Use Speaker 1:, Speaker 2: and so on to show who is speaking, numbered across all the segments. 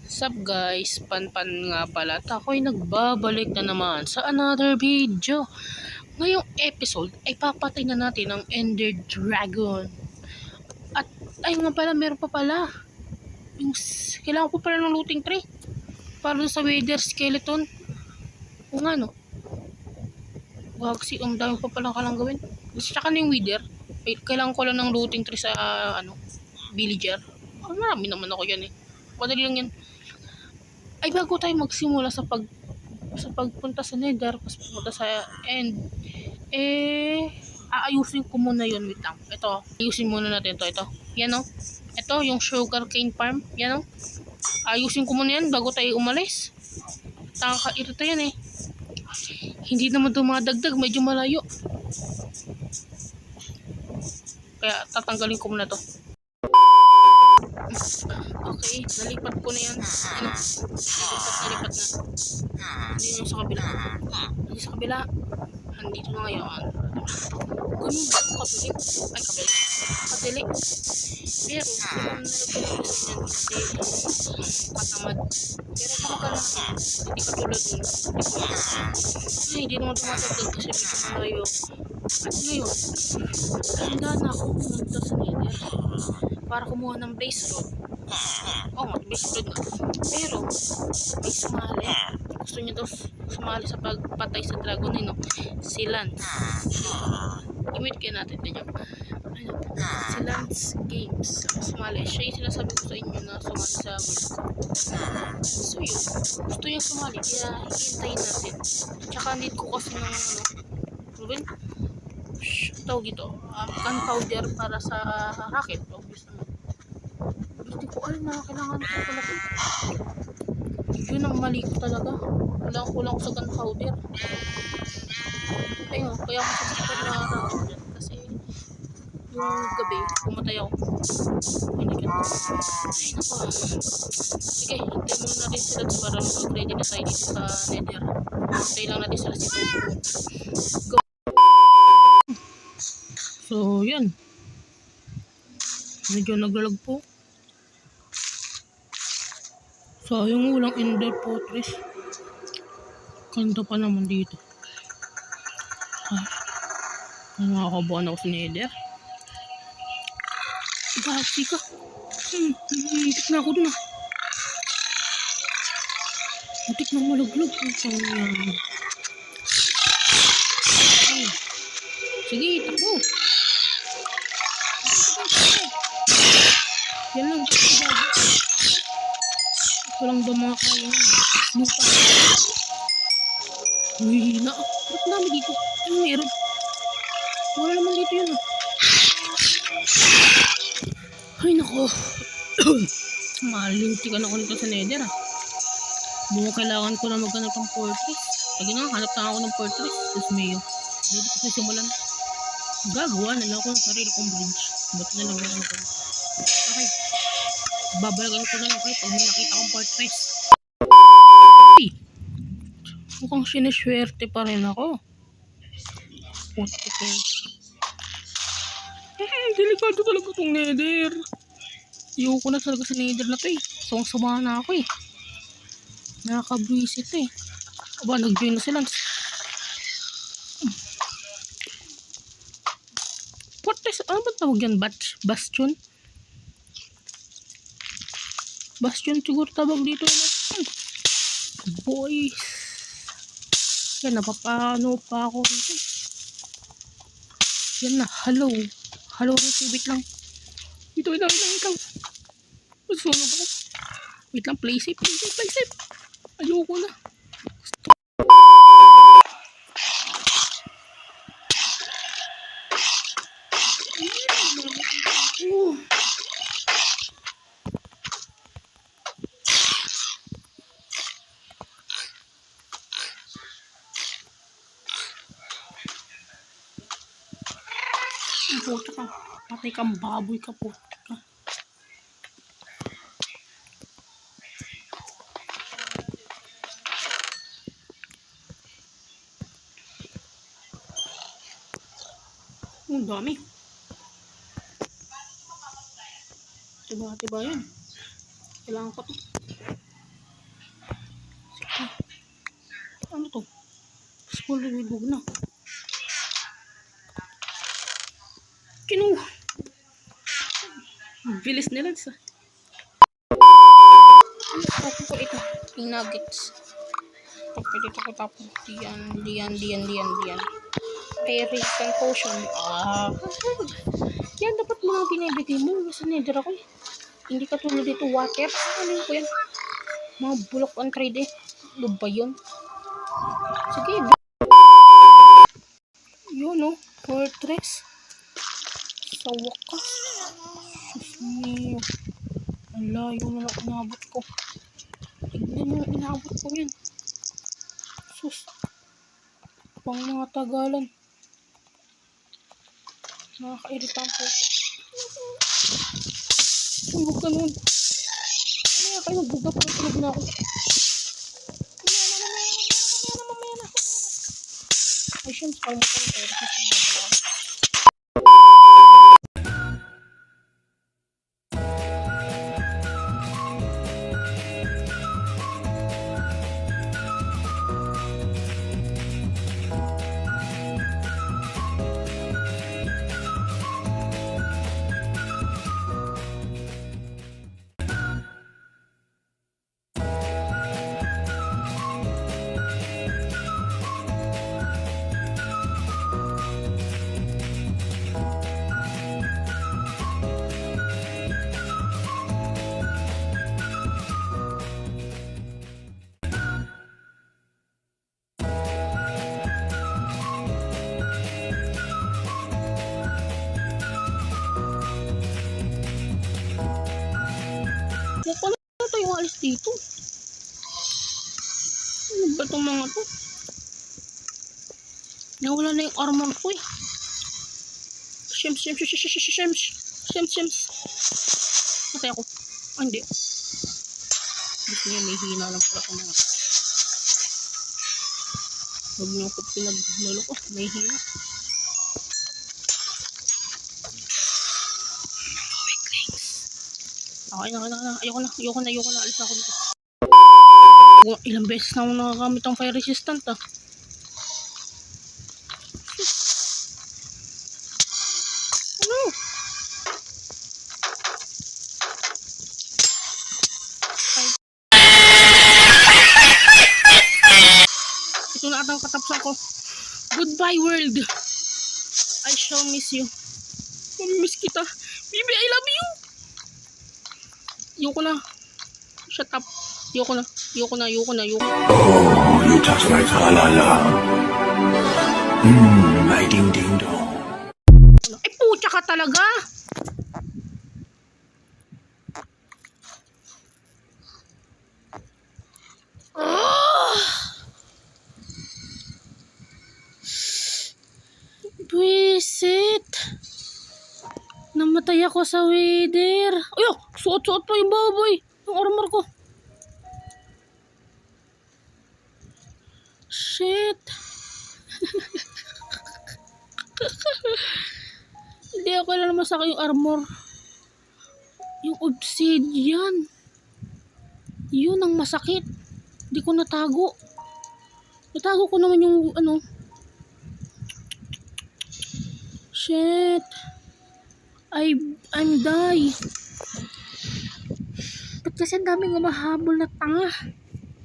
Speaker 1: Sup guys, Panpan nga pala at ako'y nagbabalik na naman sa another video. Ngayong episode ay papatay na natin ang Ender Dragon. At ay nga pala, meron pa pala yung, kailangan ko pala ng looting tree para sa Wither Skeleton. O nga no, wagsi, ang dami pa pala kalang gawin. Tsaka na yung Wither, kailangan ko lang ng looting tree sa villager. Marami naman ako yan madali lang yan. Ay, bago tayo magsimula sa pagpunta sa Nether, pumunta sa End, aayusin ko muna yun. Wait lang. Ito, ayusin muna natin ito. Yan o. Ito, yung sugar cane farm. Yan o. Ayusin ko muna yan bago tayo umalis. Nakaka-irita yan Hindi naman dumadagdag, medyo malayo. Kaya tatanggalin ko muna to. Okay, nalipat ko na yan. Nalipat na. Hindi na sa kabila. Hindi sa kabila. Nandito na ngayon. Ganun ba? Kabili. Ay, kabili. Kadili. Pero, kung nalagyan ko yan kasi matamad. Pero kumagana na. Hindi katulad nun. Ay, hindi naman tumatagdag kasi medyo malayo. At ngayon, handa na ako pumunta sa Nether para kumuha ng blaze rod. Oo nga, blaze rod nga. Pero, may sumali. Gusto niya daw sumali sa pagpatay sa dragon si Lance. I-mute kayo natin din yung si Lance Games. Sumali. Siya yung sinasabi ko sa inyo na sumali sa world. So yun, gusto niya sumali. Kaya hintayin natin. Tsaka need ko kasi ng Ruben, tawag ito, gunpowder para sa rocket. Obvious naman. Hindi ko alam na kailangan ko pala ito. Yun ang mali ko talaga. Kulang ko sa gunpowder. Ayun, kaya ako sasaktan na rocket kasi yung gabi, pumatay ako. Ay, nako. Sige, hintayin muna natin sila para mag-ready na tayo dito sa Nether. Hintayin lang natin sila dito. Go! So, yan. Medyo naglalag po. Sayang walang Ender Fortress. Kanta pa naman dito. Ay, nakakabuhan ako sa Nether. Bakit ka? Muntik na ako dun Muntik na malaglag. Sige, takbo. Yan lang. Ito lang daw mga kaya. Lupa. Uy, ba't namin dito? Ano meron? Wala naman dito yun Ay, nako. Malintikan ako nito sa Nether Buong kailangan ko na maghanap ng fortress. Lagi na, hanap na ako ng fortress. Tapos mayo. Dito ko simulan. Gagawa na lang ako ng sarili kong bridge. Ba't na lang ako. Okay. Babalagan ko na lang kayo pag may nakita kong fortress. Mukhang siniswerte pa rin ako. Putik yan. Delikado talaga itong Nether. Ayoko na talaga sa Nether na to Sawang-sawa na ako Nakakabwisit Aba, nag-join na sila. Fortress, ano ba tawag yan? Bastion? Bastion siguro tawag dito Boys. Yan, napapano pa ako dito. Yan na, hello. Hello, wait lang. Ito. Masunog ako. Wait lang, play safe. Ayoko na. Puta ka. Patay kang baboy ka po. Ang dami. Tiba yan. Kailangan ko to. Ano to? Spool lumibog na. Kinuha. Bilis nila sa. Tapos ko ito. Yung nuggets. Pwede ito ko tapos. Diyan. Aeration potion. Yan dapat mga binibigay mo. Nasa nether ako eh. Hindi ka tulad dito water. Ano ko yan? Mga bulok on trade eh. Ano ba yun? Sige. Yun o. Fortress. Sa wakas. Sus niyo. Ala, yun na inabot ko. Tignan yung inabot ko yan. Sus. Pang mga tagalan. Nakakairitan po. Huwag ka nun. Mamaya kayo, buga pa. Tulog na ako. Mamaya na. Ay, siyempre, parang tayo. Paano tayo alis dito? Ano ba itong mga to? Nawala na yung armor ko eh. Shems. Matay ako. Hindi. Gusto niya may hina lang pala itong mga to. Huwag niyo ako pinaglolo ko. May hina. Okay na. Ayoko na. Alis ako dito. Ilang beses na ako nakagamit ang fire resistant ah. Ano? Ito na atang katapsan ko. Goodbye world. I shall miss you. Miss kita. Baby, I love you. Ayoko na. Shut up. Ayoko na.
Speaker 2: Oh, you touch my tra-la-la. My ding-ding-dong.
Speaker 1: Ay, putya ka talaga. Buisit. Namatay ako sa wither. Ay, suot pa yung baboy. Yung armor ko. Shit. Hindi ako kailan naman sa akin yung armor. Yung obsidian. Yun ang masakit. Hindi ko natago. Natago ko naman yung ano. Shit. I'm die. Ba't kasi ang daming umahabol na tanga?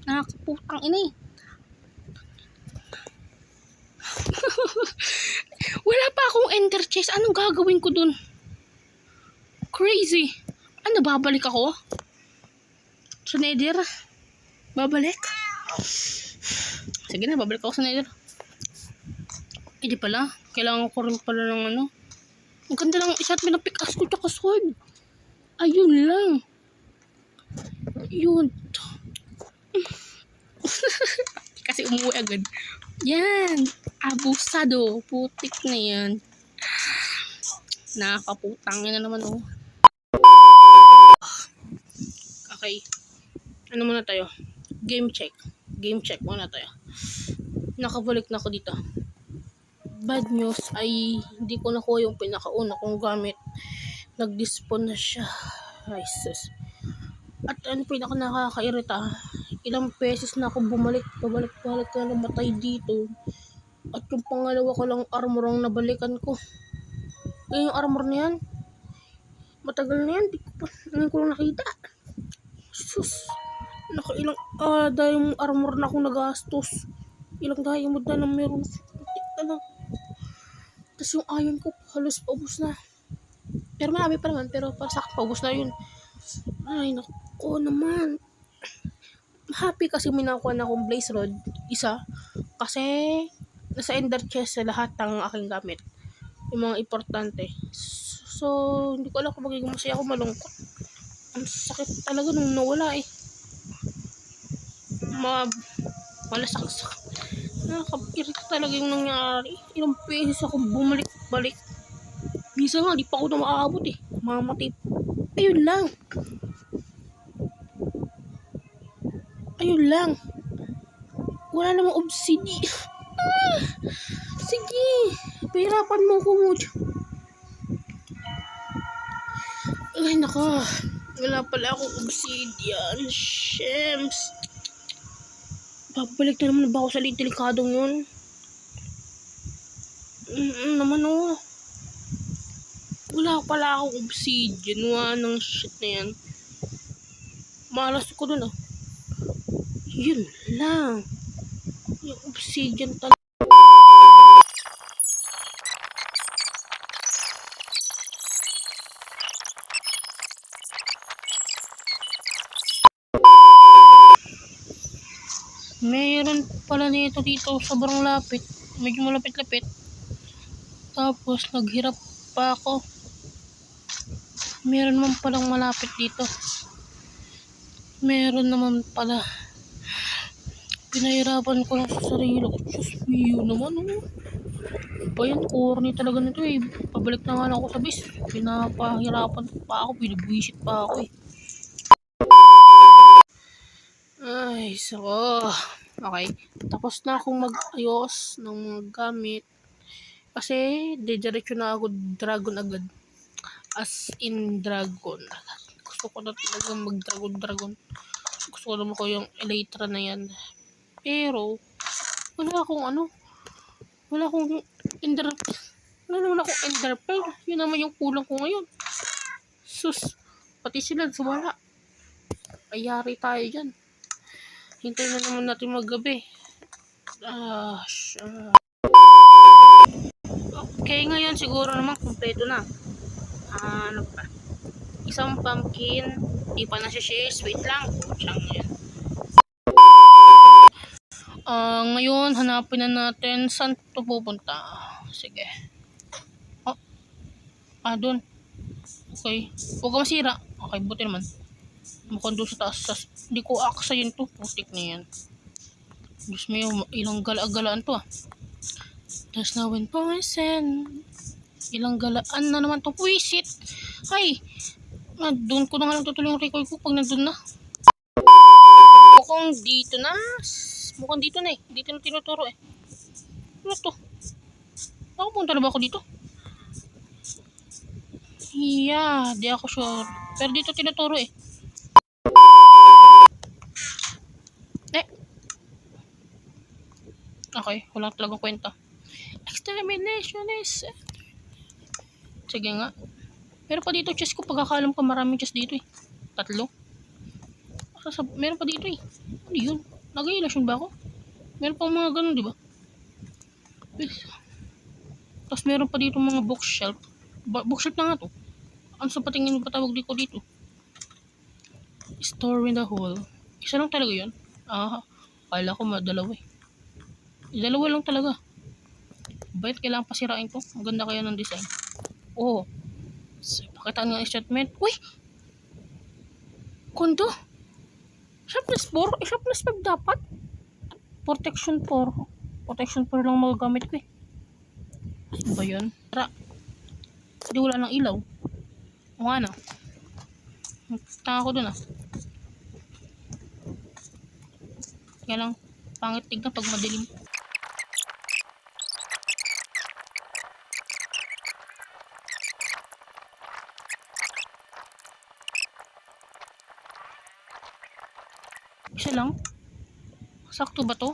Speaker 1: Nakakaputang ina eh. Wala pa akong ender chest. Anong gagawin ko dun? Crazy. Ano, babalik ako? Sa nether? Babalik? Sige na, babalik ako sa nether. Hindi pala. Kailangan ko rin pala ng ano. Ang ganda lang isat mo ng pickaxe ko tsaka sword. Ayun lang. Yun. Kasi umuwi agad. Yan. Abusado. Putik na yan. Nakakaputang na naman oh. Okay. Ano muna tayo? Game check muna tayo. Nakabalik na ako dito. Bad news ay hindi ko nakuha yung pinakauna kong gamit. Nag-despawn na siya. Ay sus. At ano pinaka nakakairita, ilang beses na ako pabalik-balik na namatay dito. At yung pangalawa ko lang armor ang nabalikan ko. Kaya yung armor na yan, matagal na yan, ngayon ko lang nakita. Sus, nakailang yung armor na akong nagastos. Ilang diamond na lang meron. Putik na lang. Tapos yung iron ko, halos paubos na. Pero marami pa naman, pero para sa akin, paubos na yun. Ay, naku naman. Happy kasi may nakuha na akong blaze rod, isa. Kasi, nasa ender chest sa lahat ng aking gamit. Yung mga importante. So, hindi ko alam kung magiging masaya ako malungkot. Ang sakit talaga nung nawala eh. Malasaksak. Nakakapirita talaga yung nangyari. Ilang beses ako bumalik-balik. Bisa nga, di pa ako na makaabot eh. Mamatay. Ayun lang. Ayun lang. Wala namang obsidian. Sige. Pahirapan mo ko mo. Ay nako. Wala pala akong obsidian. Shems. Babalik na naman ba ako sa delikadong yun? Naman oh. Wala pala akong obsidian. Ng shit na yan. Malas ko dun ah. Yun lang. Yung obsidian talaga. Mayroon pala nito dito sobrang lapit. Medyo malapit-lapit. Tapos naghirap pa ako. Meron naman palang malapit dito. Meron naman pala. Pinahirapan ko lang sa sarili ko. Diyos mio naman oh. Pa yan, corny talaga nito eh. Pabalik na nga lang ako sa base. Pinapahirapan pa ako. Pinabwisit pa ako eh. Ay, so. Okay. Tapos na akong mag-ayos ng mga gamit. Kasi, diretso na ako dragon agad. As in dragon. Gusto ko na talaga mag-dragon. Gusto ko naman ko yung elytra na yan. Pero, wala akong wala akong ender, wala naman akong ender pearl. Yun naman yung kulang ko ngayon. Sus, pati sila sumala. Ayari tayo dyan. Hintayin na naman natin maggabi. Okay, ngayon siguro naman kompleto na. Ano pa? Isang pumpkin. Di pa na siya shares. Wait lang. Siyang yan. Ngayon, hanapin na natin saan ito pupunta. Sige. Doon. Okay. Huwag ka masira. Okay, buti naman. Mukhang doon sa taas. Hindi ko aksa yun to. Putik na yan. Diyos mo yung ilang gala-galaan to ah. There's no wind poison. Ilang galaan na naman to. Puwisit. Ay. Doon ko na nga lang tutuloy yung record ko pag nandun na. Mukhang dito na. Mukhang dito na eh. Dito na tinuturo eh. Ano to? Nakapunta na ba ako dito? Yeah, di ako sure. Pero dito tinuturo eh. Okay, wala talagang kwenta. Extermination is... Sige nga. Pero pa dito chest ko, pagkakalam ko maraming chest dito eh. 3. Meron pa dito eh. Ano yun? Nag-iilasyon ba ako? Meron pa mga ganun, di ba? Tapos meron pa dito mga bookshelf. Bookshelf na nga to. Ano sa patingin mo patawag dito dito? Store in the hole. Isa lang talaga yun? Kala ko madalawa eh. Dalawa lang talaga. Bakit kailangan pasirain to? Ang ganda kaya ng design. Oh. So, pakitaan nga yung statement. Uy! Kondo? Sharpness 4? Sharpness 5 dapat? Protection 4. Protection 4 lang magagamit ko eh. Ano ba yun? Tara. Hindi wala ng ilaw. O nga na. Tanga ko dun ah. Kaya lang, pangit tignan pag madilim. Isa lang? Sakto ba to?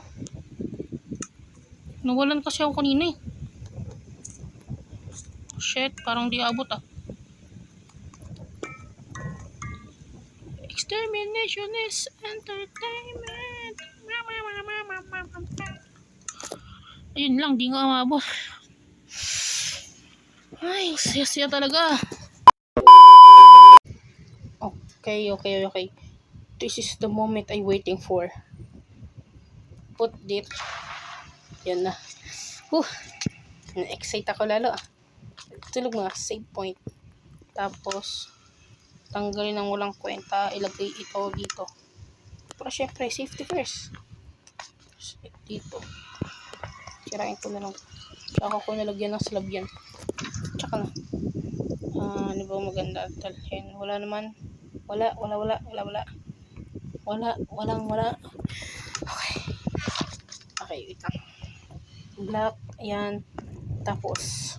Speaker 1: Nawalan kasi ako kanina eh. Shit, parang di abot ah. Extermination is entertainment. Ayun lang, di nga umabot. Ay, saya-saya talaga. Okay. This is the moment I'm waiting for. Put it. Yan na. Na-excite ako lalo ah. Tulog mga save point. Tapos, tanggalin ang walang kwenta. Ilagay ito dito. Pero syempre, safety first. Dito. Sirain ko na lang. Tsaka ko nalagyan ng slab yan. Tsaka na. Ano ba maganda talhin? Wala naman. Wala. Okay, wait lang. Black, ayan. Tapos,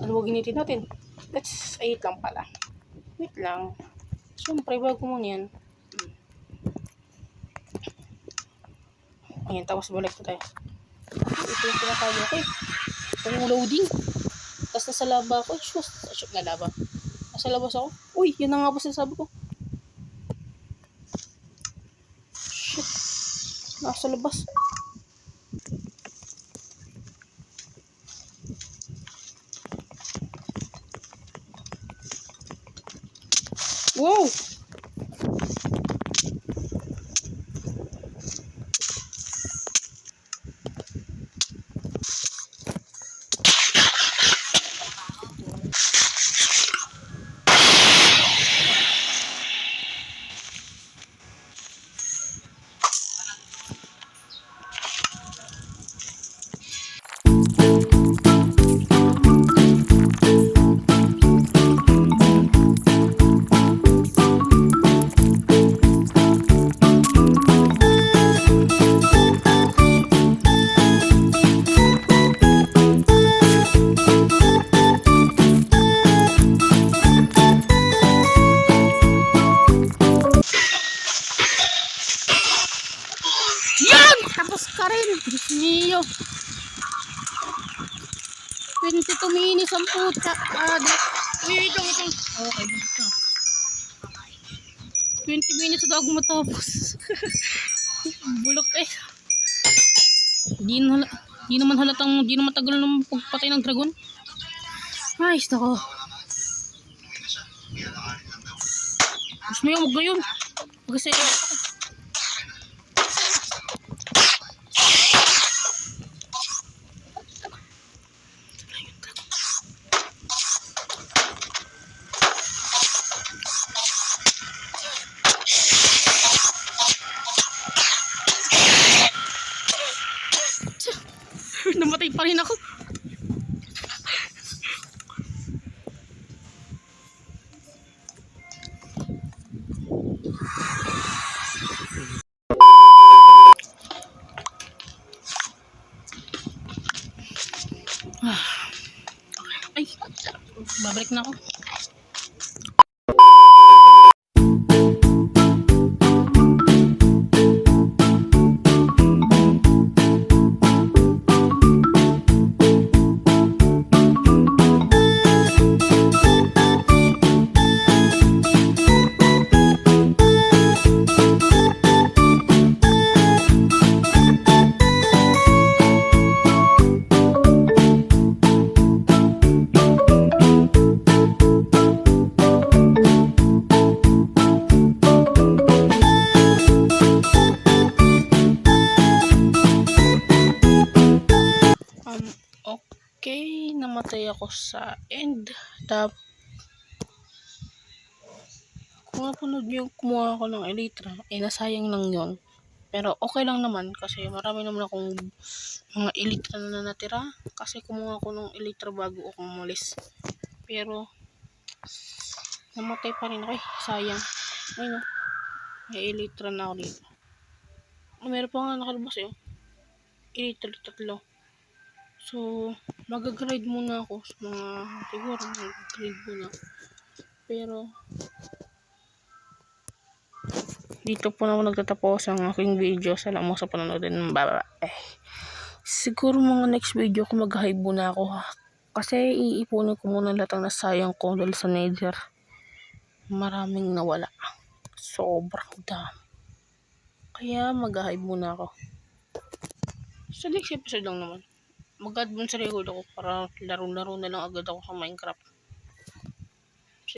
Speaker 1: ano ba ginitin natin? Let's 8 lang pala. Wait lang. Siyempre, bago mo yan. Ayan, tapos balik ko tayo. Ito yung pinakayo. Okay. Ito yung loading. Tapos nasa laba ako. Shoot na laba. Nasa labas ako. Uy, yun na nga po sinasabi ko. Shit. Nasa labas. Wow! Yan! Tapos ka rin. Diyos niyo. 22 minutes ang puta. Wait lang ito. Okay, basta. 20 minutes daw ako matapos. Bulok eh. Di naman halatang, di naman tagal ng pagpatay ng dragon. Ayos na ko. Mas may umag ngayon. Kasi ako. Namatay pa rin ako. Ay, babalik na ako. Okay, namatay ako sa end. Kung napanood nyo, kumuha ako ng elytra, nasayang lang yon. Pero okay lang naman kasi marami naman akong mga elytra na natira. Kasi kumuha ako ng elytra bago ako umalis. Pero namatay pa rin ako sayang. Ayun o, may elytra na ako dito. Meron pa nga nakalabas elytra 3. So, mag-grade muna ako sa mga, siguro mag-grade muna. Pero, dito po na ako nagtatapos ang aking video. Salamat sa panonood din. Bye. Siguro mga next video ko mag-hive muna ako ha. Kasi iipunin ko muna lahat ang nasayang ko dahil sa nether. Maraming nawala. Sobrang dami. Kaya mag-hive muna ako. Sa next episode lang naman. Mag-add mo sa record ako para laro-laro na lang agad ako sa Minecraft.